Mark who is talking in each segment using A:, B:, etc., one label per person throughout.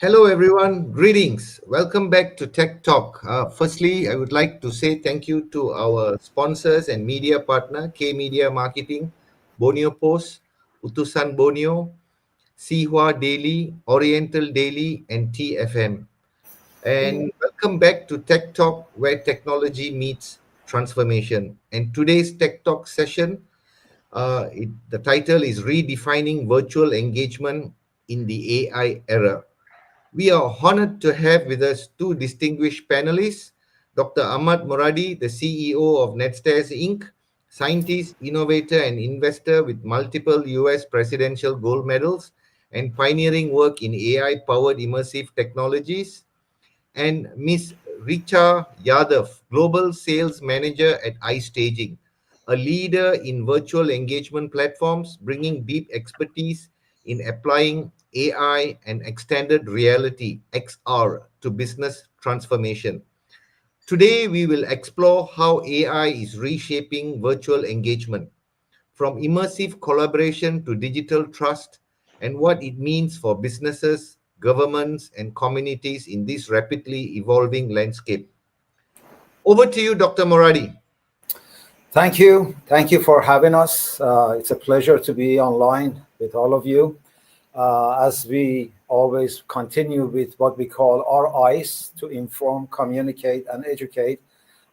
A: Hello, everyone. Greetings. Welcome back to Tech Talk. Firstly, I would like to say thank you to our sponsors and media partner, K Media Marketing, Borneo Post, Utusan Borneo, Sihua Daily, Oriental Daily, and TFM. And welcome back to Tech Talk, where technology meets transformation. And today's Tech Talk session, the title is Redefining Virtual Engagement in the AI Era. We are honored to have with us two distinguished panelists, Dr. Ahmad Moradi, the CEO of NETSTAIRs Inc., scientist, innovator, and investor with multiple US presidential gold medals and pioneering work in AI powered immersive technologies, and Ms. Richa Yadav, Global Sales Manager at iStaging, a leader in virtual engagement platforms, bringing deep expertise in applying AI and extended reality (XR) to business transformation. Today, we will explore how AI is reshaping virtual engagement, from immersive collaboration to digital trust, and what it means for businesses, governments, and communities in this rapidly evolving landscape. Over to you, Dr. Moradi.
B: Thank you. Thank you for having us. It's a pleasure to be online with all of you. As we always continue with what we call our eyes to inform, communicate, and educate,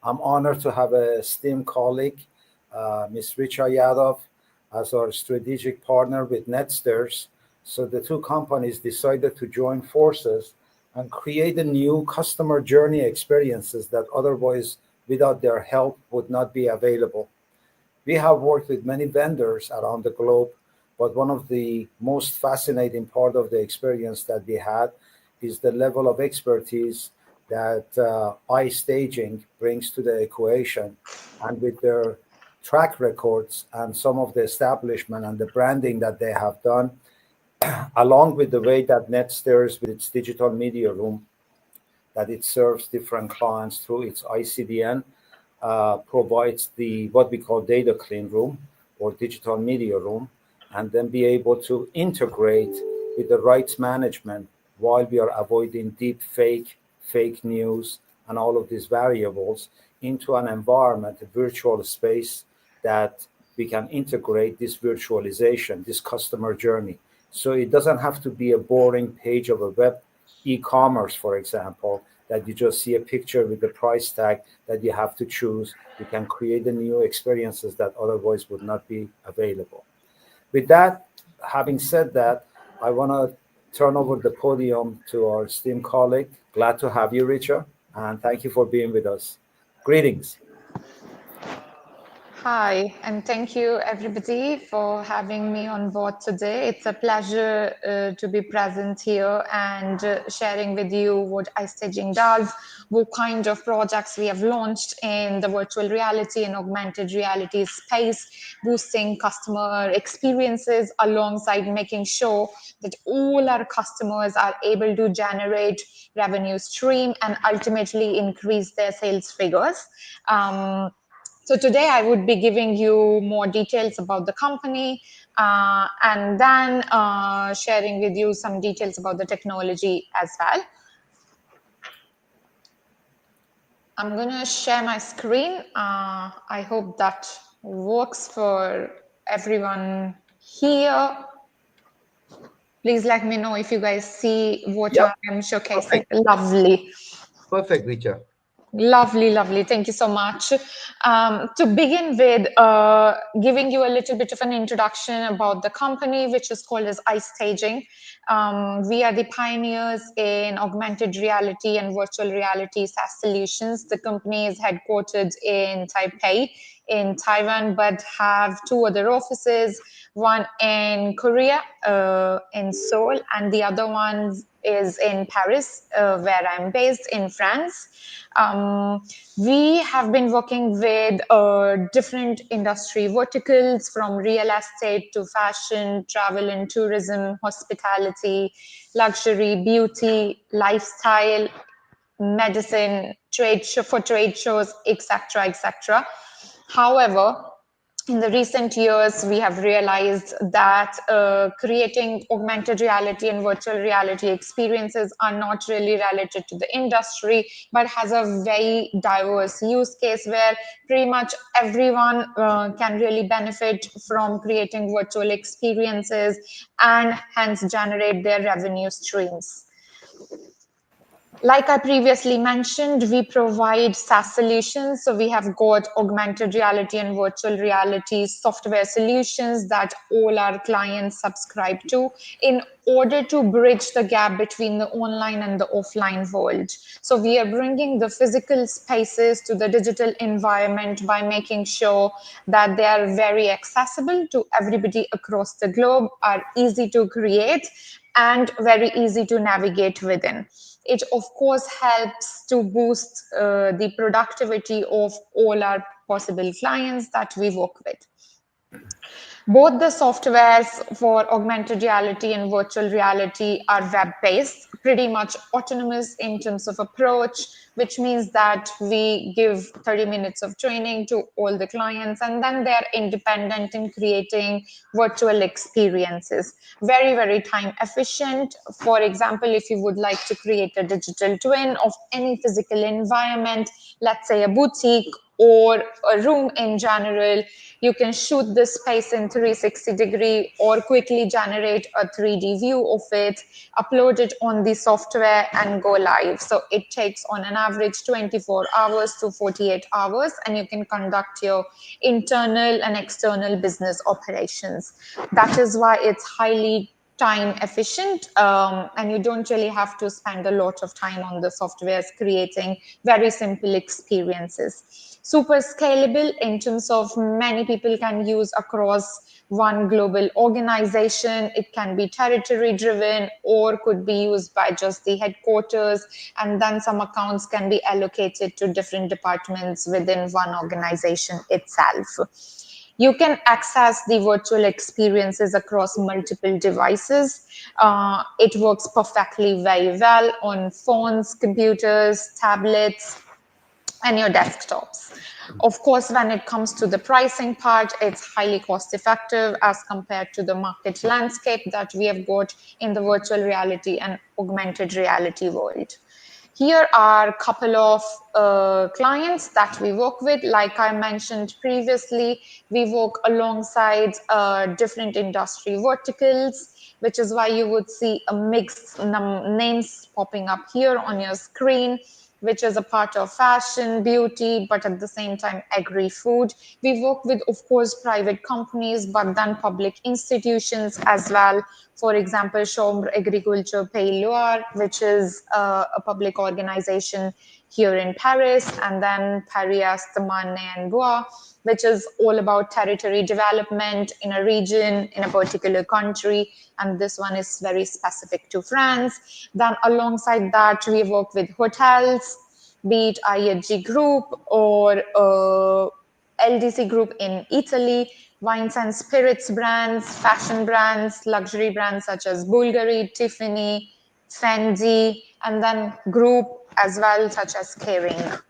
B: I'm honored to have a esteemed colleague, Ms. Richa Yadav, as our strategic partner with NETSTAIRs. So the two companies decided to join forces and create a new customer journey experiences that otherwise, without their help, would not be available. We have worked with many vendors around the globe, but one of the most fascinating part of the experience that we had is the level of expertise that iStaging brings to the equation, and with their track records and some of the establishment and the branding that they have done, along with the way that NetStairs with its digital media room that it serves different clients through its ICDN, provides the what we call data clean room or digital media room, and then be able to integrate with the rights management while we are avoiding deep fake news, and all of these variables into an environment, a virtual space that we can integrate this virtualization, this customer journey. So it doesn't have to be a boring page of a web e-commerce, for example, that you just see a picture with the price tag that you have to choose. You can create the new experiences that otherwise would not be available. With that, having said that, I want to turn over the podium to our esteemed colleague. Glad to have you, Richa, and thank you for being with us. Greetings.
C: Hi, and thank you everybody for having me on board today. It's a pleasure to be present here and sharing with you what iStaging does, what kind of projects we have launched in the virtual reality and augmented reality space, boosting customer experiences alongside making sure that all our customers are able to generate revenue stream and ultimately increase their sales figures. So today I would be giving you more details about the company and then sharing with you some details about the technology as well. I'm going to share my screen. I hope that works for everyone here. Please let me know if you guys see what I am showcasing.
A: Perfect.
C: Lovely.
A: Perfect, Richa.
C: Lovely, lovely. Thank you so much. To begin with, giving you a little bit of an introduction about the company, which is called as iStaging. We are the pioneers in augmented reality and virtual reality SaaS solutions. The company is headquartered in Taipei, in Taiwan, but have two other offices, one in Korea, in Seoul, and the other one is in Paris, where I'm based in France. We have been working with different industry verticals, from real estate to fashion, travel and tourism, hospitality, luxury, beauty, lifestyle, medicine, trade shows, etc., etc. However, in the recent years, we have realized that creating augmented reality and virtual reality experiences are not really related to the industry, but has a very diverse use case where pretty much everyone can really benefit from creating virtual experiences and hence generate their revenue streams. Like I previously mentioned, we provide SaaS solutions. So we have got augmented reality and virtual reality software solutions that all our clients subscribe to in order to bridge the gap between the online and the offline world. So we are bringing the physical spaces to the digital environment by making sure that they are very accessible to everybody across the globe, are easy to create, and very easy to navigate within. It, of course, helps to boost the productivity of all our possible clients that we work with. Both the softwares for augmented reality and virtual reality are web-based, pretty much autonomous in terms of approach, which means that we give 30 minutes of training to all the clients, and then they're independent in creating virtual experiences. Very, very time efficient. For example, if you would like to create a digital twin of any physical environment, let's say a boutique or a room in general, you can shoot this space in 360-degree or quickly generate a 3D view of it, upload it on the software and go live. So it takes on an average 24 hours to 48 hours, and you can conduct your internal and external business operations. That is why it's highly time efficient, and you don't really have to spend a lot of time on the softwares creating very simple experiences. Super scalable in terms of many people can use across one global organization. It can be territory driven or could be used by just the headquarters, and then some accounts can be allocated to different departments within one organization itself. You can access the virtual experiences across multiple devices. It works perfectly very well on phones, computers, tablets, and your desktops. Of course, when it comes to the pricing part, it's highly cost effective as compared to the market landscape that we have got in the virtual reality and augmented reality world. Here are a couple of clients that we work with. Like I mentioned previously, we work alongside different industry verticals, which is why you would see a mixed names popping up here on your screen, which is a part of fashion, beauty, but at the same time, agri-food. We work with, of course, private companies, but then public institutions as well. For example, Chambre Agriculture Pays Loire, which is a public organization here in Paris, and then Paris, Marne and Bois, which is all about territory development in a region, in a particular country, and this one is very specific to France. Then alongside that, we work with hotels, be it IHG Group or LDC Group in Italy, wines and spirits brands, fashion brands, luxury brands such as Bulgari, Tiffany, Fendi, and then group as well, such as Kering.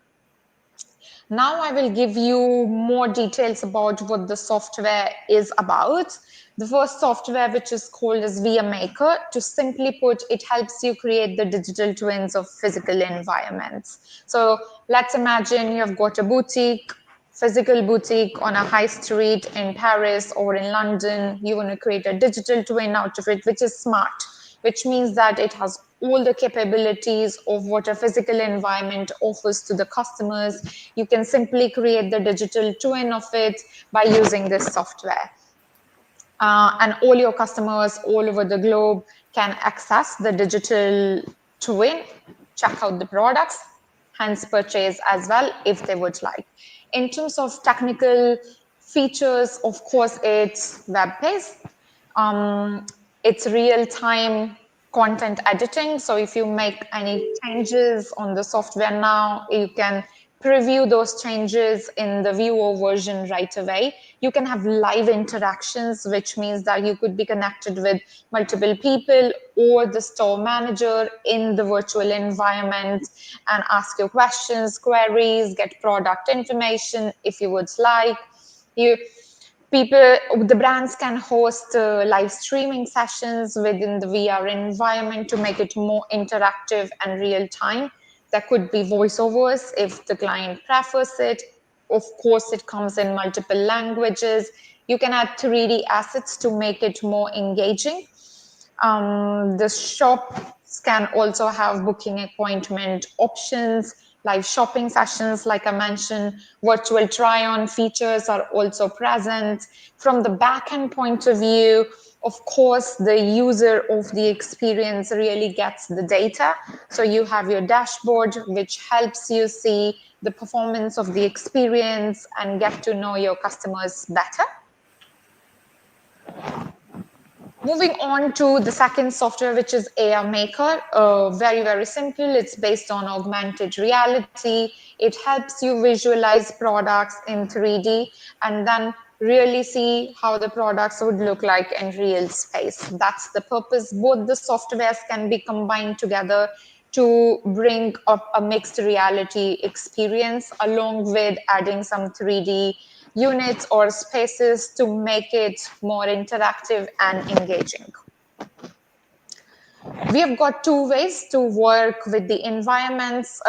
C: Now I will give you more details about what the software is about. The first software, which is called as VIA Maker, to simply put, it helps you create the digital twins of physical environments. So let's imagine you've got a boutique, physical boutique on a high street in Paris or in London. You want to create a digital twin out of it, which is smart, which means that it has all the capabilities of what a physical environment offers to the customers. You can simply create the digital twin of it by using this software. And all your customers all over the globe can access the digital twin, check out the products, hence purchase as well if they would like. In terms of technical features, of course, it's web-based. It's real-time content editing. So if you make any changes on the software now, you can preview those changes in the viewer version right away. You can have live interactions, which means that you could be connected with multiple people or the store manager in the virtual environment and ask your questions, queries, get product information if you would like. The brands can host live streaming sessions within the VR environment to make it more interactive and real time. There could be voiceovers if the client prefers it. Of course, it comes in multiple languages. You can add 3D assets to make it more engaging. The shops can also have booking appointment options, live shopping sessions, like I mentioned. Virtual try-on features are also present. From the back-end point of view, of course, the user of the experience really gets the data. So you have your dashboard, which helps you see the performance of the experience and get to know your customers better. Moving on to the second software, which is AR Maker. Very, very simple. It's based on augmented reality. It helps you visualize products in 3D and then really see how the products would look like in real space. That's the purpose. Both the softwares can be combined together to bring up a mixed reality experience, along with adding some 3D units or spaces to make it more interactive and engaging. We have got two ways to work with the environments.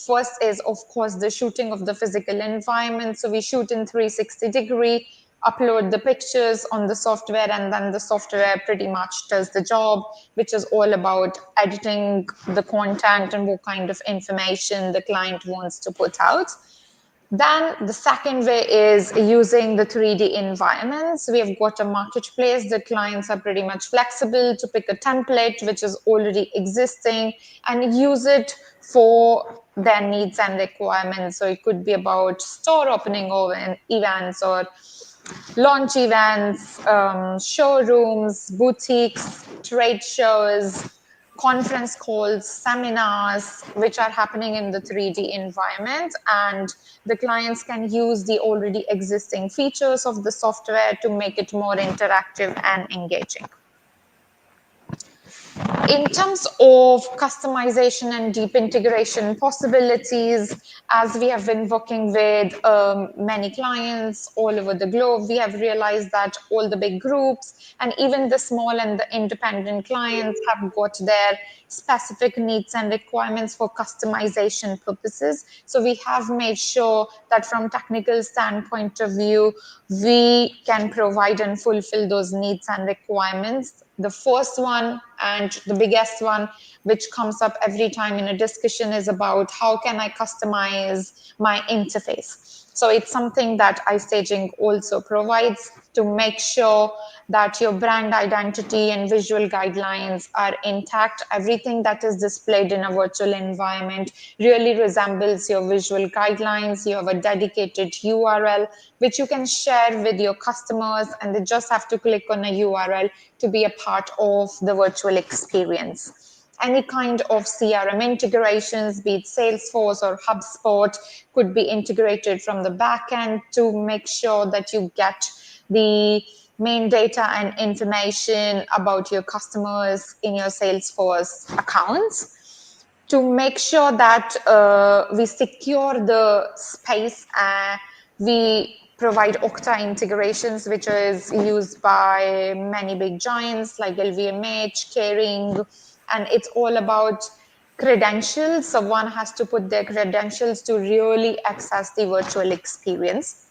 C: First is, of course, the shooting of the physical environment. So we shoot in 360-degree, upload the pictures on the software, and then the software pretty much does the job, which is all about editing the content and what kind of information the client wants to put out. Then the second way is using the 3D environments. We have got a marketplace. The clients are pretty much flexible to pick a template which is already existing and use it for their needs and requirements. So it could be about store opening events or launch events, showrooms, boutiques, trade shows, conference calls, seminars, which are happening in the 3D environment. And the clients can use the already existing features of the software to make it more interactive and engaging. In terms of customization and deep integration possibilities, as we have been working with many clients all over the globe, we have realized that all the big groups and even the small and the independent clients have got their specific needs and requirements for customization purposes. So we have made sure that from technical standpoint of view, we can provide and fulfill those needs and requirements. The first one and the biggest one, which comes up every time in a discussion, is about how can I customize my interface. So it's something that iStaging also provides to make sure that your brand identity and visual guidelines are intact. Everything that is displayed in a virtual environment really resembles your visual guidelines. You have a dedicated URL which you can share with your customers, and they just have to click on a URL to be a part of the virtual experience. Any kind of CRM integrations, be it Salesforce or HubSpot, could be integrated from the back end to make sure that you get the main data and information about your customers in your Salesforce accounts. To make sure that we secure the space, we provide Okta integrations, which is used by many big giants like LVMH, Kering, and it's all about credentials. So one has to put their credentials to really access the virtual experience.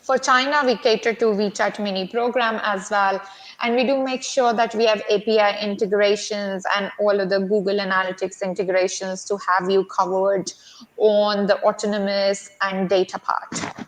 C: For China, we cater to WeChat mini program as well. And we do make sure that we have API integrations and all of the Google Analytics integrations to have you covered on the autonomous and data part.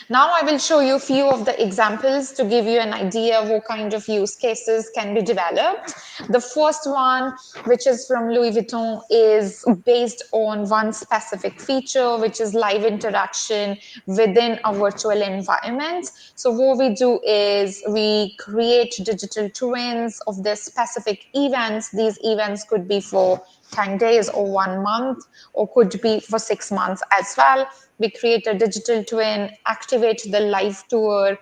C: Now I will show you a few of the examples to give you an idea of what kind of use cases can be developed. The first one, which is from Louis Vuitton, is based on one specific feature, which is live interaction within a virtual environment. So what we do is we create digital twins of the specific events. These events could be for 10 days or 1 month, or could be for 6 months as well. We create a digital twin, activate the live tour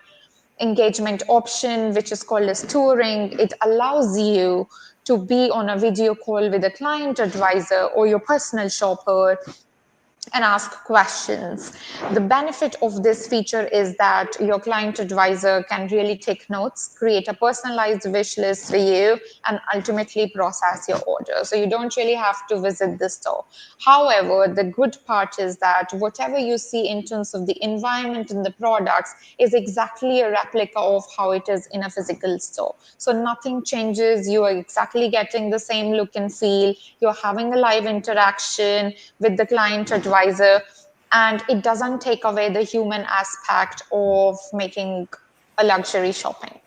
C: engagement option, which is called as touring. It allows you to be on a video call with a client advisor or your personal shopper and ask questions. The benefit of this feature is that your client advisor can really take notes, create a personalized wish list for you, and ultimately process your order. So you don't really have to visit the store. However, the good part is that whatever you see in terms of the environment and the products is exactly a replica of how it is in a physical store. So nothing changes. You are exactly getting the same look and feel. You're having a live interaction with the client advisor, and it doesn't take away the human aspect of making a luxury shopping.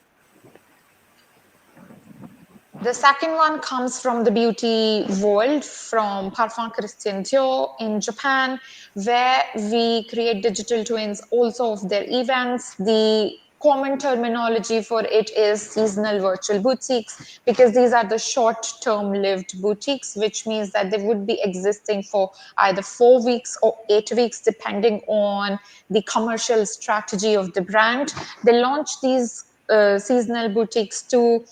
C: The second one comes from the beauty world, from Parfum Christian Dior in Japan, where we create digital twins also of their events. The common terminology for it is seasonal virtual boutiques, because these are the short-term lived boutiques, which means that they would be existing for either 4 weeks or 8 weeks, depending on the commercial strategy of the brand. They launch these seasonal boutiques to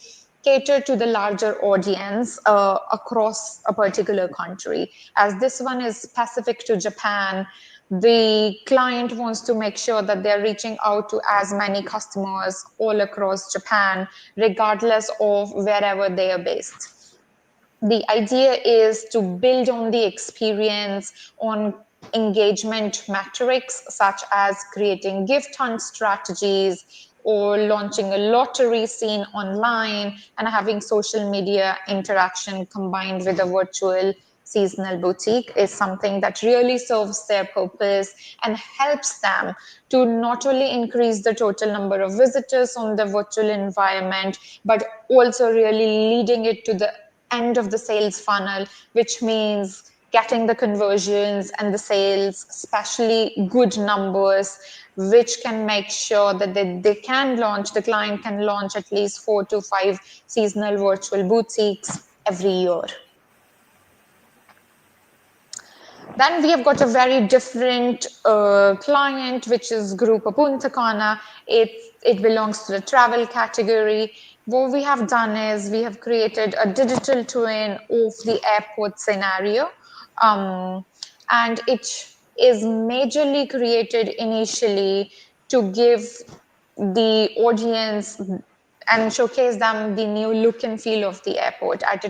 C: cater to the larger audience across a particular country. As this one is specific to Japan, the client wants to make sure that they're reaching out to as many customers all across Japan, regardless of wherever they are based. The idea is to build on the experience, on engagement metrics such as creating gift hunt strategies or launching a lottery scene online and having social media interaction combined with a virtual seasonal boutique is something that really serves their purpose and helps them to not only increase the total number of visitors on the virtual environment, but also really leading it to the end of the sales funnel, which means getting the conversions and the sales, especially good numbers, which can make sure that they can launch, the client can launch at least 4 to 5 seasonal virtual boutiques every year. Then we have got a very different client, which is Grupo Punta Cana. It belongs to the travel category. What we have done is we have created a digital twin of the airport scenario. Um, and it is majorly created initially to give the audience and showcase them the new look and feel of the airport as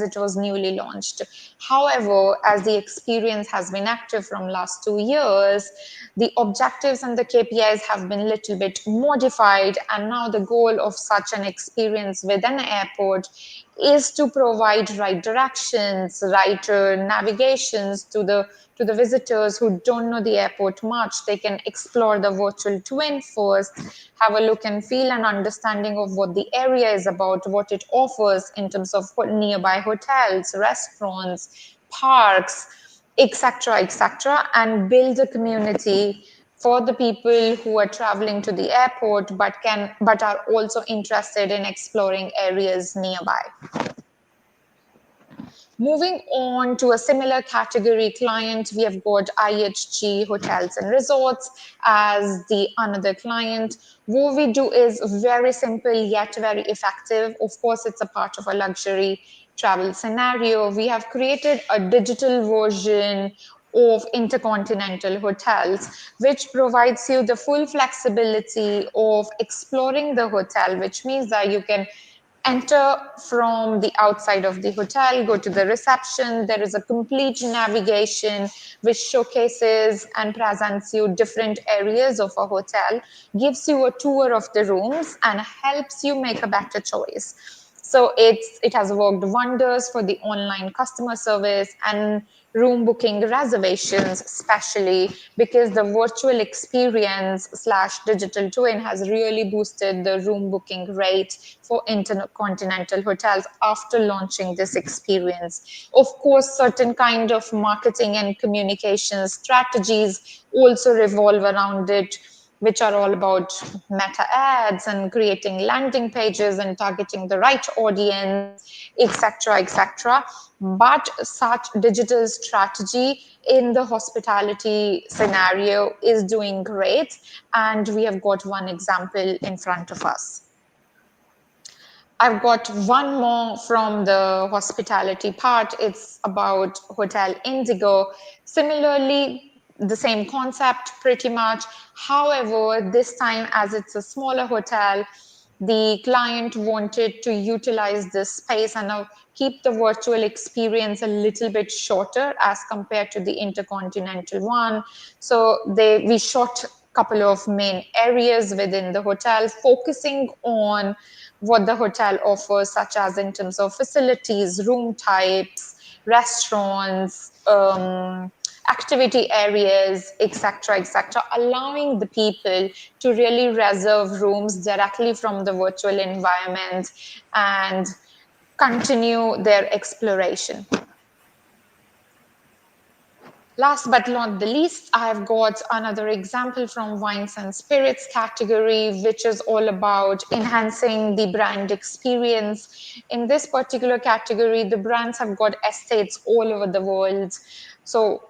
C: it was newly launched. However, as the experience has been active from last 2 years, the objectives and the KPIs have been a little bit modified, and now the goal of such an experience within an airport is to provide right directions, right navigations to the visitors who don't know the airport much. They can explore the virtual twin first, have a look and feel and understanding of what the area is about, what it offers in terms of nearby hotels, restaurants, parks, etc., etc., and build a community for the people who are traveling to the airport but are also interested in exploring areas nearby. Moving on to a similar category client, we have got IHG Hotels and Resorts as the another client. What we do is very simple yet very effective. Of course, it's a part of a luxury travel scenario. We have created a digital version of intercontinental hotels, which provides you the full flexibility of exploring the hotel, which means that you can enter from the outside of the hotel, go to the reception. There is a complete navigation which showcases and presents you different areas of a hotel, gives you a tour of the rooms, and helps you make a better choice. So it has worked wonders for the online customer service and room booking reservations, especially because the virtual experience slash digital twin has really boosted the room booking rate for intercontinental hotels after launching this experience. Of course, certain kind of marketing and communication strategies also revolve around it, which are all about meta ads and creating landing pages and targeting the right audience, etc., etc. But such digital strategy in the hospitality scenario is doing great, and we have got one example in front of us. I've got one more from the hospitality part. It's about Hotel Indigo. Similarly, the same concept pretty much. However, this time, as it's a smaller hotel, the client wanted to utilize this space and now keep the virtual experience a little bit shorter as compared to the intercontinental one. So we shot a couple of main areas within the hotel, focusing on what the hotel offers, such as in terms of facilities, room types, restaurants, activity areas, etc., etc., allowing the people to really reserve rooms directly from the virtual environment and continue their exploration. Last but not the least, I've got another example from wines and spirits category, which is all about enhancing the brand experience. In this particular category, the brands have got estates all over the world. So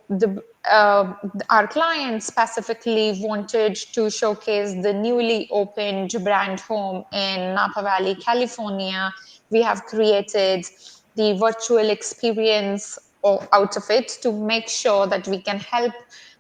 C: our client specifically wanted to showcase the newly opened brand home in Napa Valley, California. We have created the virtual experience out of it to make sure that we can help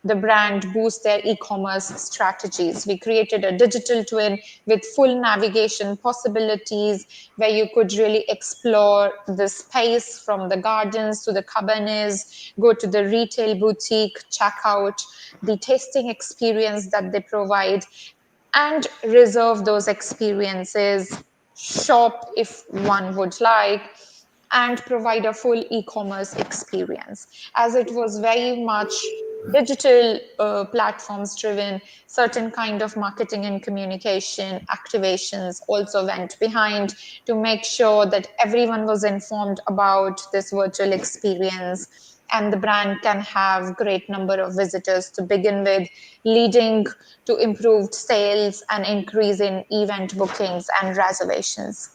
C: the brand boost their e-commerce strategies. We created a digital twin with full navigation possibilities where you could really explore the space from the gardens to the cabanas, go to the retail boutique, check out the tasting experience that they provide, and reserve those experiences, shop if one would like, and provide a full e-commerce experience. As it was very much digital platforms driven, certain kind of marketing and communication activations also went behind to make sure that everyone was informed about this virtual experience and the brand can have great number of visitors to begin with, leading to improved sales and increase in event bookings and reservations.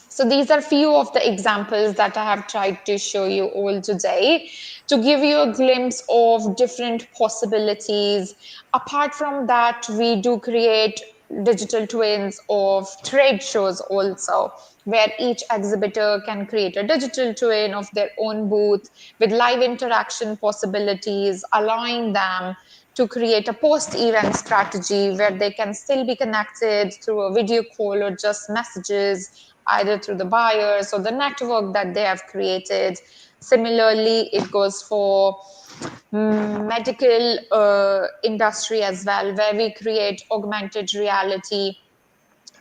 C: So these are few of the examples that I have tried to show you all today to give you a glimpse of different possibilities. Apart from that, we do create digital twins of trade shows also, where each exhibitor can create a digital twin of their own booth with live interaction possibilities, allowing them to create a post-event strategy where they can still be connected through a video call or just messages, either through the buyers or the network that they have created. Similarly, it goes for medical industry as well, where we create augmented reality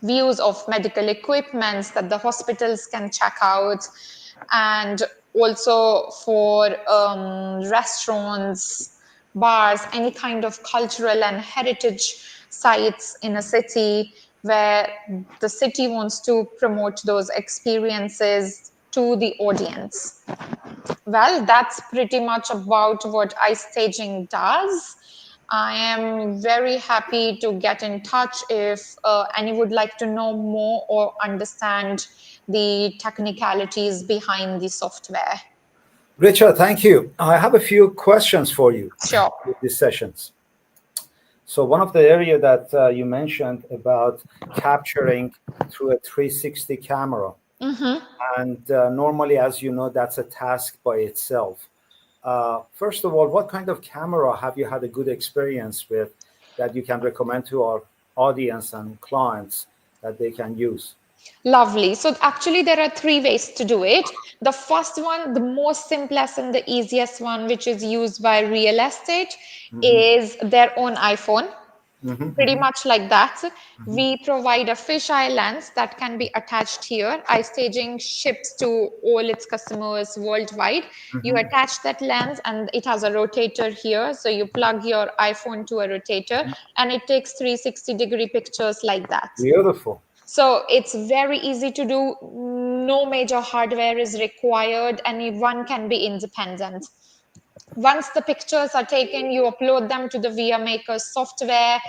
C: views of medical equipments that the hospitals can check out, and also for restaurants, bars, any kind of cultural and heritage sites in a city where the city wants to promote those experiences to the audience. Well, that's pretty much about what iStaging does. I am very happy to get in touch if any would like to know more or understand the technicalities behind the software.
B: Richard, thank you. I have a few questions for you
C: Sure.
B: with these sessions. So one of the area that you mentioned about capturing through a 360 camera, and normally, as you know, that's a task by itself. First of all, what kind of camera have you had a good experience with that you can recommend to our audience and clients that they can use?
C: Lovely. So actually there are three ways to do it. The first one, the most simplest and the easiest one, which is used by real estate, is their own iPhone. Pretty much like that. We provide a fisheye lens that can be attached here. iStaging ships to all its customers worldwide. You attach that lens and it has a rotator here. So you plug your iPhone to a rotator and it takes 360-degree pictures like that.
B: Beautiful.
C: So it's very easy to do. No major hardware is required. Anyone can be independent. Once the pictures are taken, you upload them to the VIA Maker software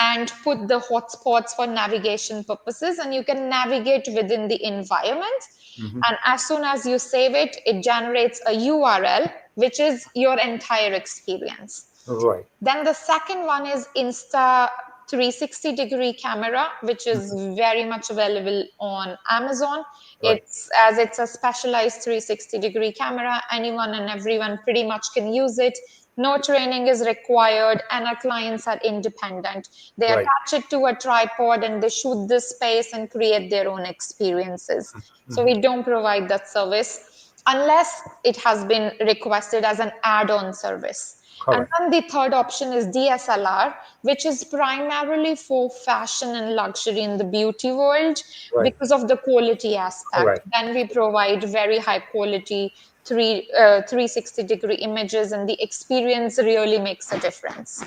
C: and put the hotspots for navigation purposes, and you can navigate within the environment. And as soon as you save it, it generates a URL, which is your entire experience.
B: Right.
C: Then the second one is Insta 360-degree camera, which is very much available on Amazon.
B: Right.
C: It's a specialized 360-degree camera. Anyone and everyone pretty much can use it. No training is required, and our clients are independent. They
B: Right.
C: attach it to a tripod and they shoot this space and create their own experiences. So we don't provide that service unless it has been requested as an add-on service. And
B: Correct.
C: then the third option is DSLR, which is primarily for fashion and luxury in the beauty world
B: Right.
C: because of the quality aspect.
B: Correct.
C: Then we provide very high quality 360-degree images, and the experience really makes a difference.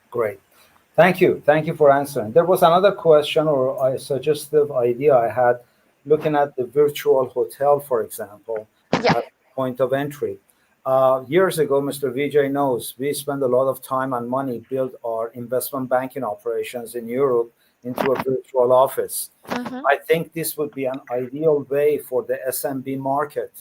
B: Great. Thank you. Thank you for answering. There was another question or a suggestive idea I had looking at the virtual hotel, for example,
C: Yeah.
B: at point of entry. Years ago, Mr. VJ knows we spent a lot of time and money build our investment banking operations in Europe into a virtual office.
C: Mhm.
B: I think this would be an ideal way for the SMB market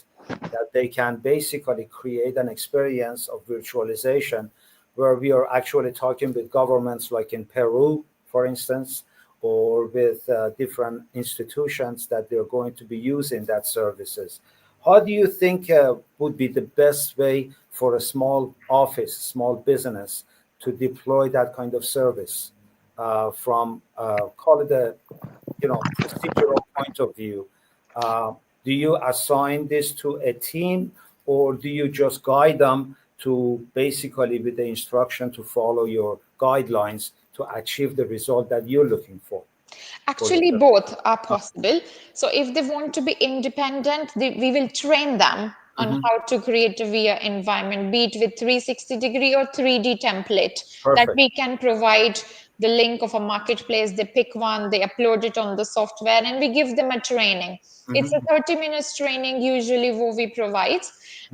B: that they can basically create an experience of virtualization where we are actually talking with governments like in Peru, for instance, or with different institutions that they're going to be using that services. How do you think would be the best way for a small office, small business to deploy that kind of service from call it a procedural point of view? Uh, do you assign this to a team, or do you just guide them to basically with the instruction to follow your guidelines to achieve the result that you're looking for the
C: Actually,
B: service?
C: both are possible. So, if they want to be independent, we will train them on
B: Mhm.
C: how to create a VR environment, be it with 360-degree or 3D template that
B: Perfect.
C: we can provide the link of a marketplace. They pick one, they upload it on the software, and we give them a training. It's a
B: Mhm.
C: 30 minutes training usually what we provide.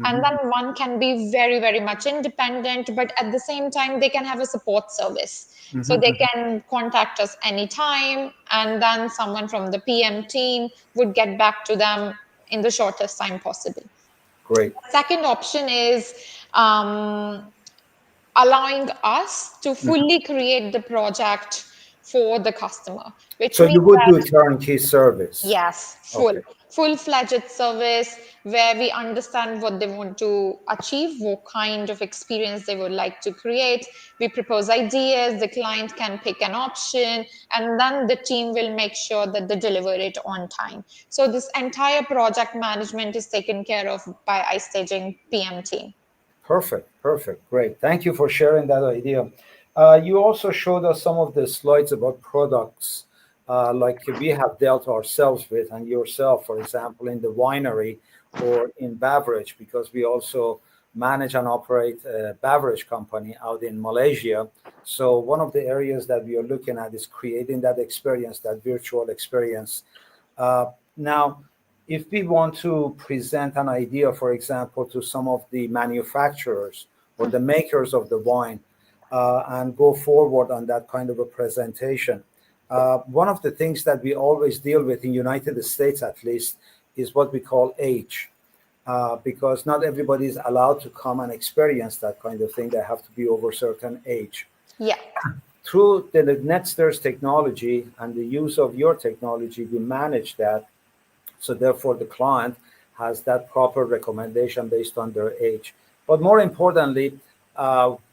C: And
B: Mhm.
C: then one can be very, very much independent, but at the same time, they can have a support service. So
B: Mhm.
C: they
B: Mhm.
C: can contact us anytime, and then someone from the PM team would get back to them in the shortest time possible.
B: Great.
C: Second option is allowing us to
B: Mhm.
C: fully create the project for the customer, which
B: So
C: means
B: you would
C: that
B: do turnkey service.
C: yes,
B: Okay.
C: full-fledged service where we understand what they want to achieve, what kind of experience they would like to create. We propose ideas, the client can pick an option, and then the team will make sure that they deliver it on time. So this entire project management is taken care of by iStaging PM team.
B: Perfect, perfect, great. Thank you for sharing that idea. You also showed us some of the slides about products, like we have dealt ourselves with, and yourself, for example, in the winery or in beverage, because we also manage and operate a beverage company out in Malaysia. So one of the areas that we are looking at is creating that experience, that virtual experience. Now, if we want to present an idea, for example, to some of the manufacturers or the makers of the wine, and go forward on that kind of a presentation, one of the things that we always deal with in United States, at least, is what we call age. Because not everybody is allowed to come and experience that kind of thing. They have to be over a certain age.
C: Yeah.
B: Through the NETSTAIRS technology and the use of your technology, we manage that, so therefore, the client has that proper recommendation based on their age. But more importantly,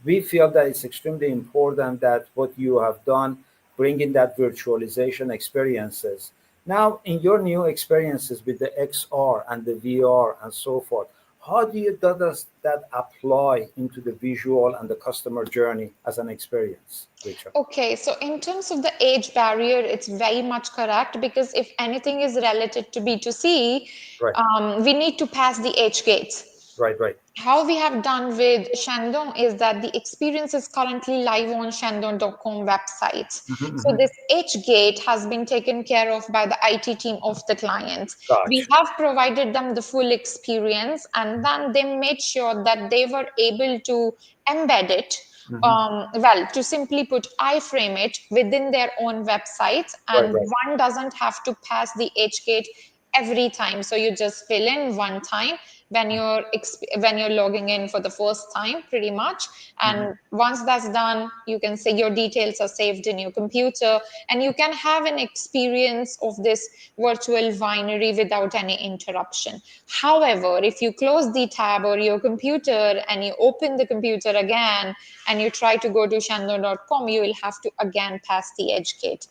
B: we feel that it's extremely important that what you have done, bringing that virtualization experiences. Now, in your new experiences with the XR and the VR and so forth, how do you does that apply into the visual and the customer journey as an experience, Richard?
C: Okay, so in terms of the age barrier, it's very much correct because if anything is related to B2C,
B: Right,
C: we need to pass the age gates.
B: right, right.
C: How we have done with Shandong is that the experience is currently live on Shandong.com website.
B: Mhm,
C: So
B: mhm.
C: this age gate has been taken care of by the IT team of the client. We
B: Gotcha.
C: have provided them the full experience, and then they made sure that they were able to embed it.
B: Mhm.
C: Well, to simply put, iframe it within their own websites,
B: Right,
C: and
B: right.
C: one doesn't have to pass the age gate every time. So you just fill in one time when you're logging in for the first time, pretty much. And once that's done, you can say your details are saved in your computer, and you can have an experience of this virtual winery without any interruption. However, if you close the tab or your computer and you open the computer again and you try to go to shandor.com, you will have to again pass the edge gate.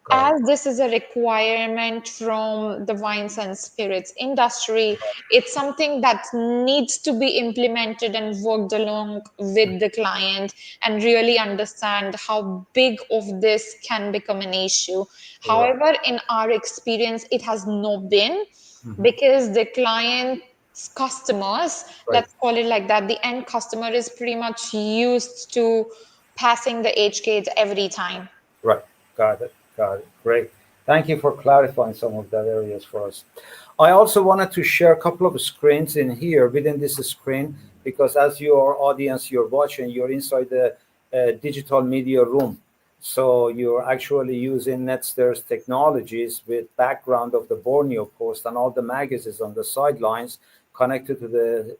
A: Correct.
C: As this is a requirement from the wines and spirits industry, it's something that needs to be implemented and worked along with the client and really understand how big of this can become an issue.
A: Right.
C: However, in our experience, it has not been,
B: Mhm.
C: because the client's customers,
A: Right.
C: let's call it like that, the end customer is pretty much used to passing the age gates every time.
B: Right. Got it. Got it. Great. Thank you for clarifying some of that areas for us. I also wanted to share a couple of screens in here within this screen because as your audience, you're watching, you're inside the digital media room. So you're actually using NETSTAIRS technologies with background of the Borneo Post and all the magazines on the sidelines connected to the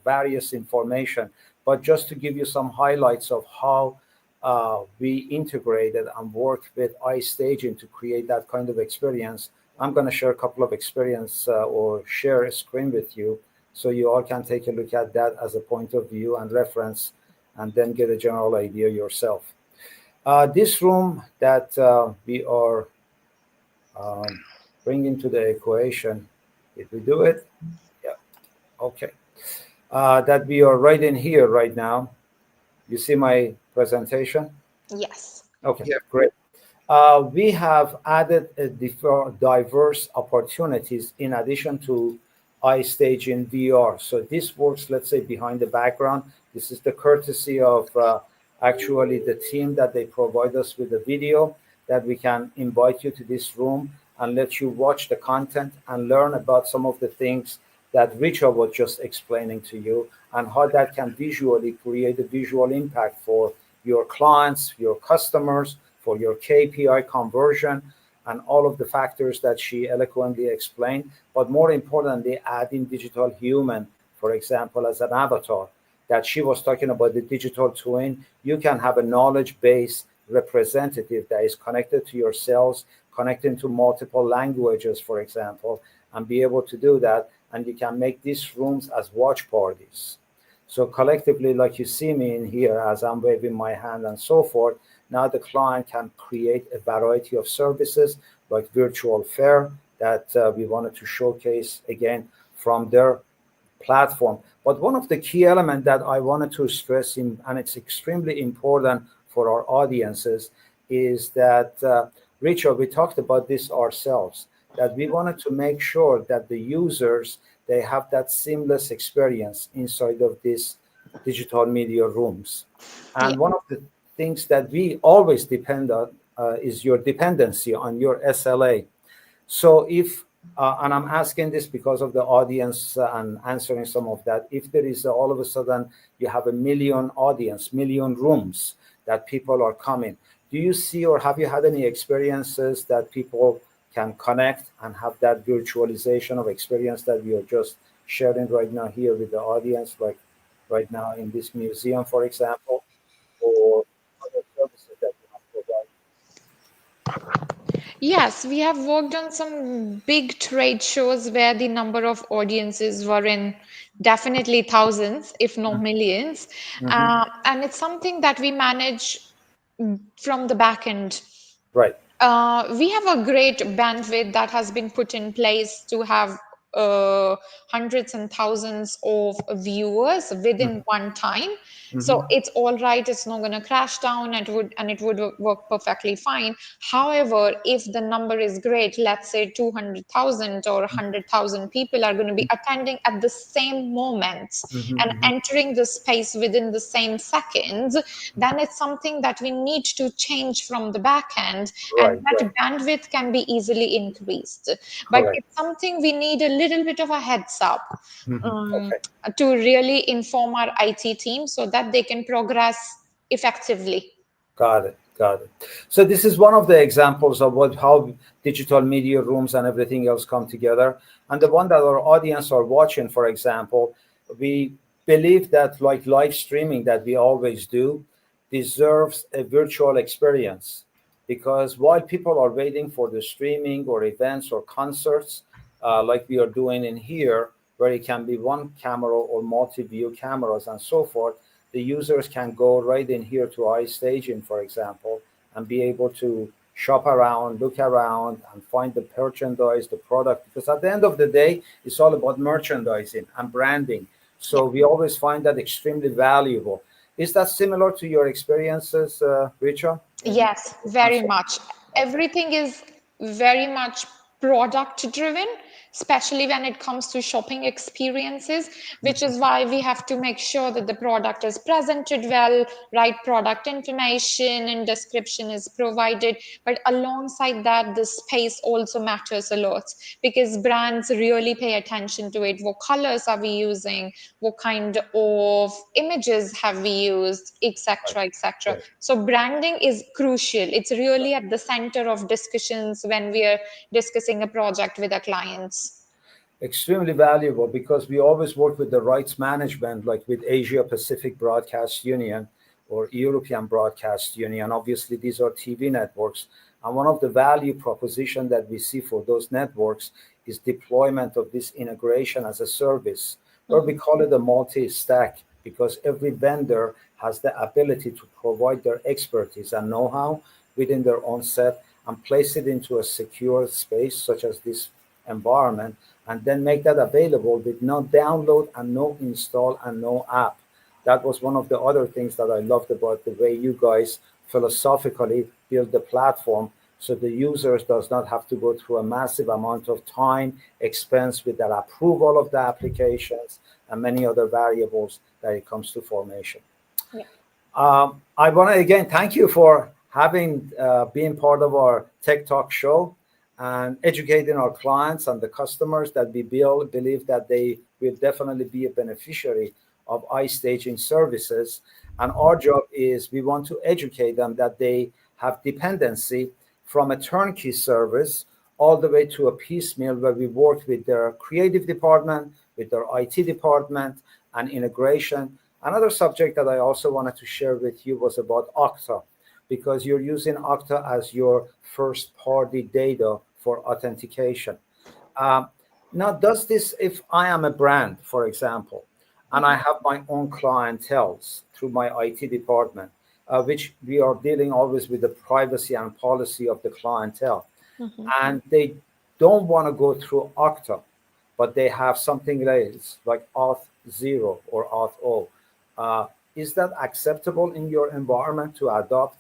B: various information. But just to give you some highlights of how we integrated and worked with iStaging to create that kind of experience. I'm going to share a couple of experience or share a screen with you so you all can take a look at that as a point of view and reference and then get a general idea yourself. This room that we are um, bringing to the equation, did we do it? Yeah, okay. That we are right in here right now. You see my presentation?
C: Yes.
B: Okay,
A: Yeah.
B: great. We have added a diverse opportunities in addition to iStage in VR. So this works, let's say, behind the background. This is the courtesy of actually the team that they provide us with the video that we can invite you to this room and let you watch the content and learn about some of the things that Richard was just explaining to you and how that can visually create a visual impact for your clients, your customers, for your KPI conversion, and all of the factors that she eloquently explained. But more importantly, adding digital human, for example, as an avatar, that she was talking about the digital twin. You can have a knowledge base representative that is connected to your cells, connecting to multiple languages, for example, and be able to do that. And you can make these rooms as watch parties. So collectively, like you see me in here as I'm waving my hand and so forth, now the client can create a variety of services like virtual fair that we wanted to showcase again from their platform. But one of the key elements that I wanted to stress in, and it's extremely important for our audiences, is that Richard, we talked about this ourselves, that we wanted to make sure that the users they have that seamless experience inside of these digital media rooms.
C: Yeah.
B: And one of the things that we always depend on is your dependency on your SLA. So if and I'm asking this because of the audience and answering some of that. If there is all of a sudden you have a million audience, million rooms that people are coming, do you see or have you had any experiences that people can connect and have that virtualization of experience that we are just sharing right now here with the audience, like right now in this museum, for example, or other services that you have provided?
C: Yes, we have worked on some big trade shows where the number of audiences were in definitely thousands, if not millions.
B: Mm-hmm.
C: And it's something that we manage from the back end.
B: Right.
C: We have a great bandwidth that has been put in place to have hundreds and thousands of viewers within one time. So
B: Mm-hmm.
C: it's all right. It's not going to crash down. And it would work perfectly fine. However, if the number is great, let's say 200,000 or 100,000 people are going to be attending at the same moment
B: Mm-hmm.
C: and
B: Mm-hmm.
C: entering the space within the same seconds, then it's something that we need to change from the back end, and
B: Right.
C: that
B: Right.
C: bandwidth can be easily increased. But
B: Correct.
C: it's something we need a little bit of a heads up
B: Mhm.
C: um,
B: Okay,
C: to really inform our IT team so that they can progress effectively.
B: got it. Got it. So this is one of the examples of what how digital media rooms and everything else come together. And the one that our audience are watching, for example, we believe that like live streaming that we always do deserves a virtual experience because while people are waiting for the streaming or events or concerts, like we are doing in here, where it can be one camera or multi-view cameras and so forth, the users can go right in here to iStaging, for example, and be able to shop around, look around, and find the merchandise, the product. Because at the end of the day, it's all about merchandising and branding.
C: Yeah.
B: So we always find that extremely valuable. Is that similar to your experiences, Richa? In
C: Yes, very much.
B: okay.
C: Everything is very much product driven, especially when it comes to shopping experiences, which
B: Mhm.
C: is why we have to make sure that the product is presented well, right product information and description is provided. But alongside that, the space also matters a lot because brands really pay attention to it. What colors are we using? What kind of images have we used,
B: Right.
C: etc., etc.
B: Right.
C: So branding is crucial. It's really at the center of discussions when we are discussing a project with our clients.
B: Extremely valuable because we always work with the rights management, like with Asia Pacific Broadcast Union or European Broadcast Union. Obviously, these are TV networks. And one of the value proposition that we see for those networks is deployment of this integration as a service, or we
C: Mhm.
B: call it a multi-stack, because every vendor has the ability to provide their expertise and know-how within their own set and place it into a secure space such as this environment and then make that available with no download and no install and no app. That was one of the other things that I loved about the way you guys philosophically build the platform so the users does not have to go through a massive amount of time, expense with their approval of the applications and many other variables that it comes to formation.
C: Yeah.
B: I want to again thank you for having been part of our Tech Talk show and educating our clients and the customers that we believe that they will definitely be a beneficiary of iStaging services. And our job is we want to educate them that they have dependency from a turnkey service all the way to a piecemeal where we work with their creative department, with their IT department, and integration. Another subject that I also wanted to share with you was about Okta, because you're using Okta as your first party data for authentication. Um, Now, does this, if I am a brand, for example, and I
C: Mhm.
B: have my own clientels through my IT department, which we are dealing always with the privacy and policy of the clientele,
C: Mhm.
B: and they don't want to go through Okta, but they have something like Auth 0 or Auth O. Uh, is that acceptable in your environment to adopt?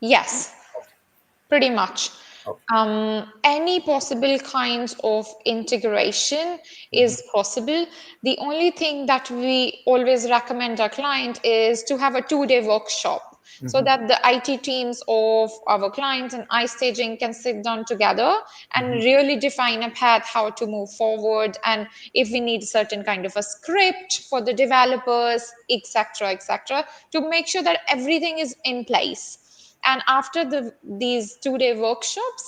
C: Yes,
B: Okay,
C: pretty much.
B: okay.
C: Any possible kinds of integration
B: Mhm,
C: is possible. The only thing that we always recommend our client is to have a 2-day workshop so
B: mhm,
C: that the IT teams of our clients and iStaging can sit down together and
B: mhm.
C: really define a path how to move forward, and if we need certain kind of a script for the developers, etc., etc., to make sure that everything is in place. And after these 2-day workshops,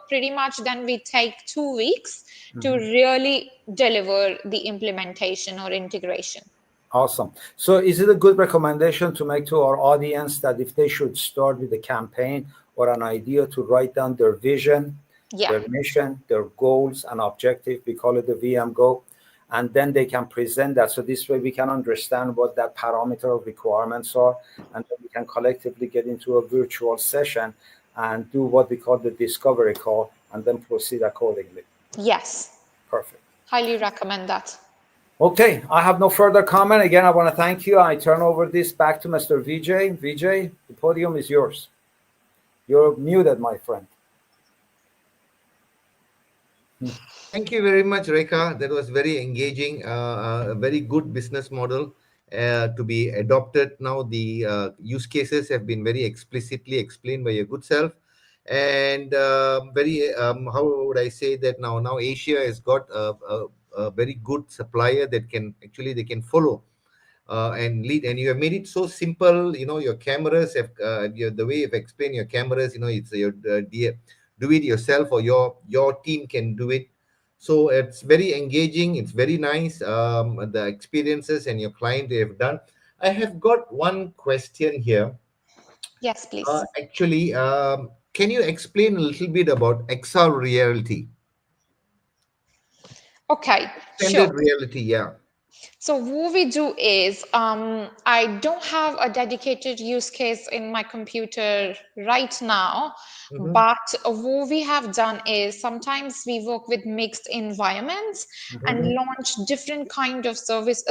C: pretty much then we take 2 weeks to
B: Mhm.
C: really deliver the implementation or integration.
B: Awesome. So, is it a good recommendation to make to our audience that if they should start with a campaign or an idea to write down their vision,
C: Yeah.
B: their mission, their goals and objective, we call it the VM goal, and then they can present that. So this way we can understand what that parameter of requirements are, and then we can collectively get into a virtual session and do what we call the discovery call and then proceed accordingly.
C: Yes.
B: Perfect.
C: Highly recommend that.
B: Okay, I have no further comment. Again, I want to thank you. I turn over this back to Mr. VJ. VJ, the podium is yours. You're muted, my friend.
A: Thank you very much, Rekha. That was very engaging, a very good business model to be adopted. Now, the use cases have been very explicitly explained by your good self, and very. How would I say that now? Now, Asia has got a very good supplier that can actually they can follow and lead, and you have made it so simple. Your cameras have the way you've explained your cameras. It's your do it yourself, or your team can do it. So it's very engaging. It's very nice. The experiences and your client they have done. I have got one question here.
C: Yes, please.
A: Actually, can you explain a little bit about XR reality,
C: Okay, sure.
A: extended reality? Yeah.
C: So what we do is, I don't have a dedicated use case in my computer right now,
A: Mm-hmm.
C: but what we have done is sometimes we work with mixed environments and
A: Mm-hmm.
C: launch different kind of service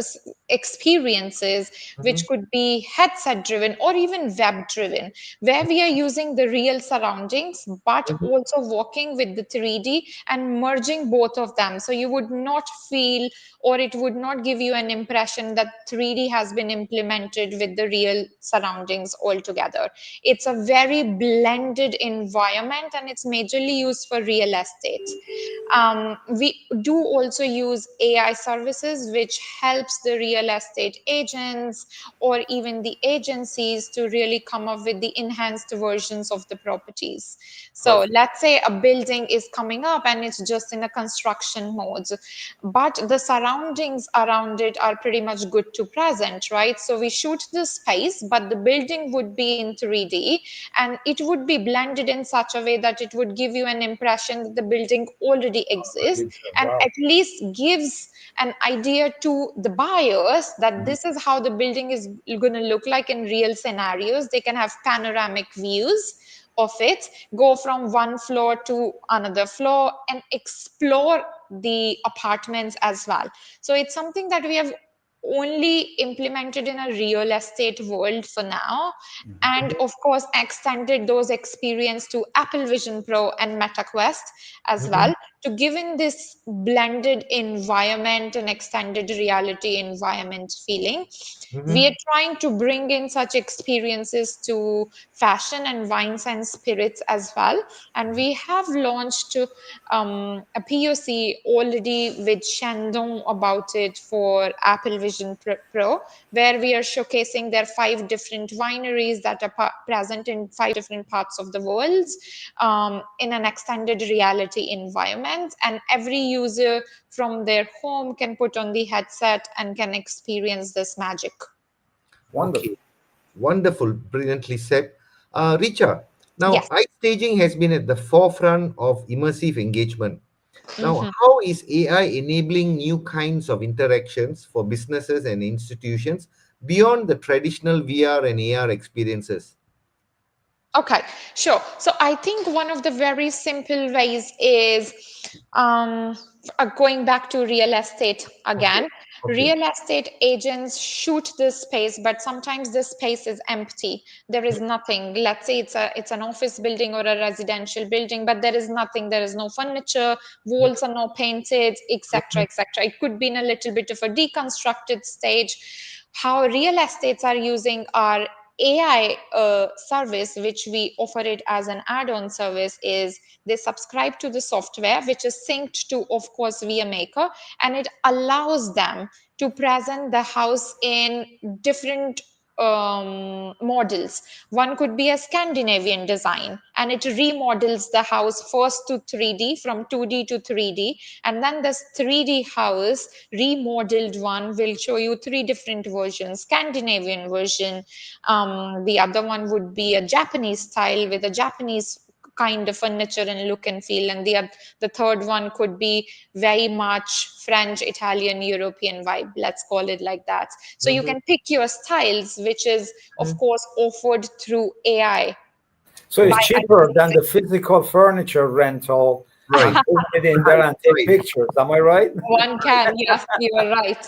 C: experiences,
A: Mm-hmm.
C: which could be headset driven or even web driven, where we are using the real surroundings, but
A: Mm-hmm.
C: also working with the 3D and merging both of them. So you would not feel, or it would not give you an impression that 3D has been implemented with the real surroundings altogether. It's a very blended environment and it's majorly used for real estate. We do also use AI services, which helps the real estate agents or even the agencies to really come up with the enhanced versions of the properties. So
A: Perfect.
C: let's say a building is coming up and it's just in a construction mode, but the surroundings around it are pretty much good to present, right? So we shoot the space, but the building would be in 3D and it would be blended in such a way that it would give you an impression that the building already exists, and
B: Wow.
C: at least gives an idea to the buyers that this is how the building is going to look like in real scenarios. They can have panoramic views of it, go from one floor to another floor and explore the apartments as well. So it's something that we have only implemented in a real estate world for now, and of course extended those experience to Apple Vision Pro and Meta Quest as
A: Mm-hmm.
C: well, to give in this blended environment and extended reality environment feeling. We
A: Mm-hmm.
C: are trying to bring in such experiences to fashion and wines and spirits as well. And we have launched a POC already with Shandong about it for Apple Vision Pro, where we are showcasing their 5 different wineries that are present in 5 different parts of the world, in an extended reality environment. And every user from their home can put on the headset and can experience this magic.
B: Wonderful.
A: Okay. Wonderful, brilliantly said. Richa, now
C: Yes.
A: iStaging has been at the forefront of immersive engagement. Now,
C: Mhm.
A: how is AI enabling new kinds of interactions for businesses and institutions beyond the traditional VR and AR experiences?
C: Okay, sure. So I think one of the very simple ways is, um, going back to real estate
A: Okay.
C: again.
A: Okay.
C: Real estate agents shoot this space, but sometimes this space is empty. There is nothing. Let's say it's an office building or a residential building, but there is nothing. There is no furniture. Walls are not painted, etc., etc. It could be in a little bit of a deconstructed stage. How real estates are using our AI service, which we offer it as an add-on service, is they subscribe to the software, which is synced to, of course, VMaker, Maker, and it allows them to present the house in different models. One could be a Scandinavian design, and it remodels the house first to 3D, from 2D to 3D, and then this 3D house remodeled one will show you 3 different versions. Scandinavian version, the other one would be a Japanese style with a Japanese kind of furniture and look and feel, and the third one could be very much French, Italian, European vibe, let's call it like that. So you
A: Mhm.
C: can pick your styles, which is of course offered through AI
B: So it's
C: by
B: cheaper than the physical furniture rental
A: Right.
B: and put it in there
A: Right.
B: and take
A: Right.
B: pictures. Am I right?
C: one can, yes, you are right.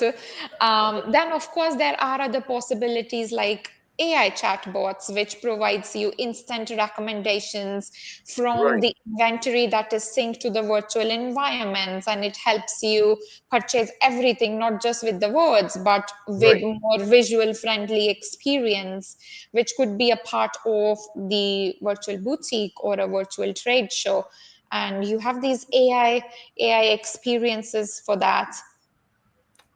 C: Then, of course, there are other possibilities like AI chatbots, which provides you instant recommendations from
A: Right.
C: the inventory that is synced to the virtual environments, and it helps you purchase everything, not just with the words, but with
A: Right.
C: more visual friendly experience, which could be a part of the virtual boutique or a virtual trade show. And you have these AI experiences for that.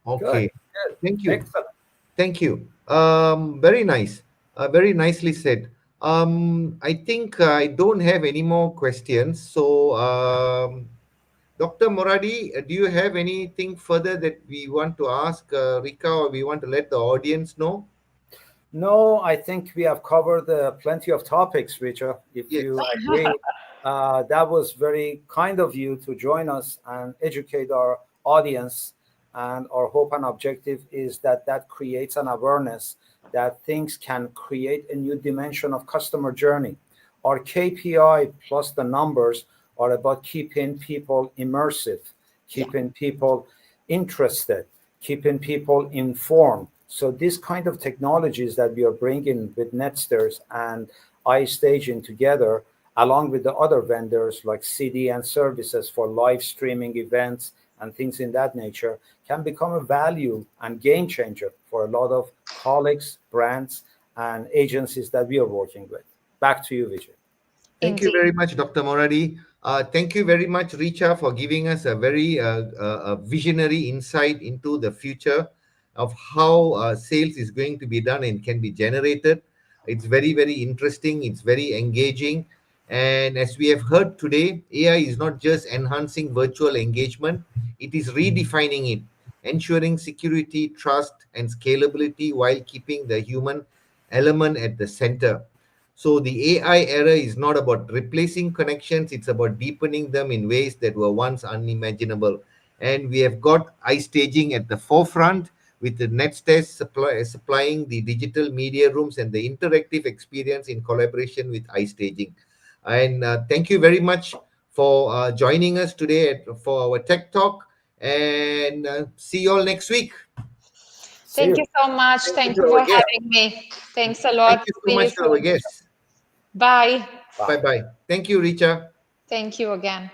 B: Good.
A: Okay.
B: Good.
A: Thank you.
B: Excellent.
A: Thank you. Very nice. Very nicely said. I think I don't have any more questions. So, Dr. Moradi, do you have anything further that we want to ask Rika, or we want to let the audience know?
B: No, I think we have covered plenty of topics, Richard. If
A: Yes.
B: you agree, that was very kind of you to join us and educate our audience. And our hope and objective is that that creates an awareness that things can create a new dimension of customer journey. Our KPI plus the numbers are about keeping people immersive,
C: Yeah,
B: keeping people interested, keeping people informed. So these kind of technologies that we are bringing with NETSTAIRS and iStaging together, along with the other vendors like CD and services for live streaming events and things in that nature, can become a value and game changer for a lot of colleagues, brands, and agencies that we are working with. Back to you, Vijay.
A: Thank you
C: indeed.
A: very much, Dr. Moradi. Thank you very much, Richa, for giving us a very visionary insight into the future of how sales is going to be done and can be generated. It's very, very interesting. It's very engaging. And as we have heard today, AI is not just enhancing virtual engagement, it is redefining it, ensuring security, trust, and scalability while keeping the human element at the center. So the AI era is not about replacing connections, it's about deepening them in ways that were once unimaginable. And we have got iStaging at the forefront with the NETSTAIRS supplying the digital media rooms and the interactive experience in collaboration with iStaging. And thank you very much for joining us today for our Tech Talk. And see you all next week.
B: See
C: Thank you
B: you.
C: so much.
A: Thank you
C: Thank
A: to
C: you
A: our
C: for
A: guests.
C: having me. Thanks a
A: Thank
C: lot.
A: you so
C: See you
A: much to our
C: soon.
A: guests.
C: Bye.
A: Bye
B: Bye.
A: bye. Thank you, Richa.
C: Thank you again.